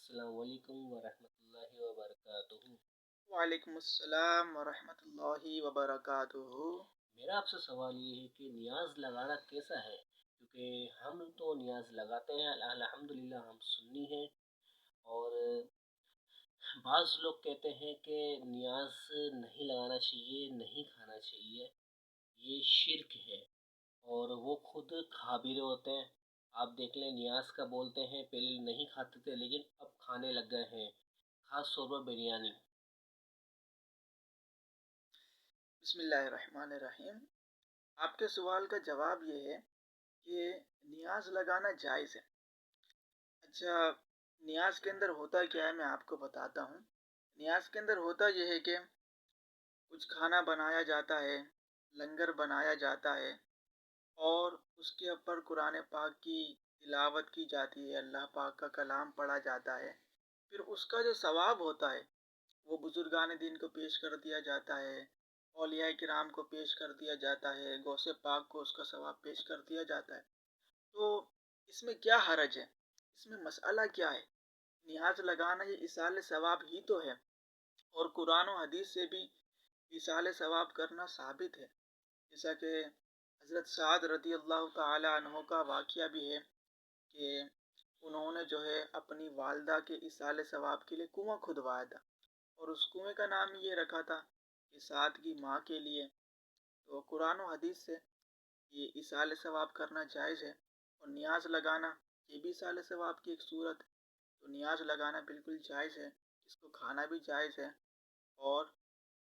السلام علیکم ورحمۃ اللہ وبرکاتہ۔ وعلیکم السلام ورحمۃ اللہ وبرکاتہ۔ میرا آپ سے سوال یہ ہے کہ نیاز لگانا کیسا ہے؟ کیونکہ ہم تو نیاز لگاتے ہیں، الحمدللہ ہم سنی ہیں، اور بعض لوگ کہتے ہیں کہ نیاز نہیں لگانا چاہیے، نہیں کھانا چاہیے، یہ شرک ہے، اور وہ خود کھا بھی رہے ہوتے ہیں۔ آپ دیکھ لیں، نیاز کا بولتے ہیں پہلے نہیں کھاتے تھے لیکن اب کھانے لگ گئے ہیں، خاص طور پر بریانی۔ بسم اللہ الرحمن الرحیم۔ آپ کے سوال کا جواب یہ ہے کہ نیاز لگانا جائز ہے۔ اچھا، نیاز کے اندر ہوتا کیا ہے میں آپ کو بتاتا ہوں۔ نیاز کے اندر ہوتا یہ ہے کہ کچھ کھانا بنایا جاتا ہے، لنگر بنایا جاتا ہے، اور اس کے اوپر قرآن پاک کی تلاوت کی جاتی ہے، اللہ پاک کا کلام پڑھا جاتا ہے۔ پھر اس کا جو ثواب ہوتا ہے وہ بزرگان دین کو پیش کر دیا جاتا ہے، اولیاء کرام کو پیش کر دیا جاتا ہے، غوث پاک کو اس کا ثواب پیش کر دیا جاتا ہے۔ تو اس میں کیا حرج ہے؟ اس میں مسئلہ کیا ہے؟ نیاز لگانا یہ ایصال ثواب ہی تو ہے، اور قرآن و حدیث سے بھی ایصال ثواب کرنا ثابت ہے، جیسا کہ حضرت سعد رضی اللہ تعالی عنہ کا واقعہ بھی ہے کہ انہوں نے جو ہے اپنی والدہ کے ایصال ثواب کے لیے کنواں کھدوایا تھا، اور اس کنویں کا نام یہ رکھا تھا کہ سعد کی ماں کے لیے۔ تو قرآن و حدیث سے یہ ایصال ثواب کرنا جائز ہے، اور نیاز لگانا یہ بھی ایصال ثواب کی ایک صورت ہے۔ تو نیاز لگانا بالکل جائز ہے، اس کو کھانا بھی جائز ہے اور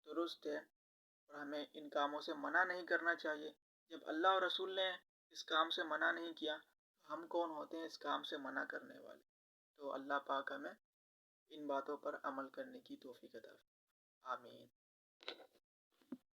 درست ہے، اور ہمیں ان کاموں سے منع نہیں کرنا چاہیے۔ جب اللہ اور رسول نے اس کام سے منع نہیں کیا، ہم کون ہوتے ہیں اس کام سے منع کرنے والے؟ تو اللہ پاک ہمیں ان باتوں پر عمل کرنے کی توفیق عطا فرمائے۔ آمین۔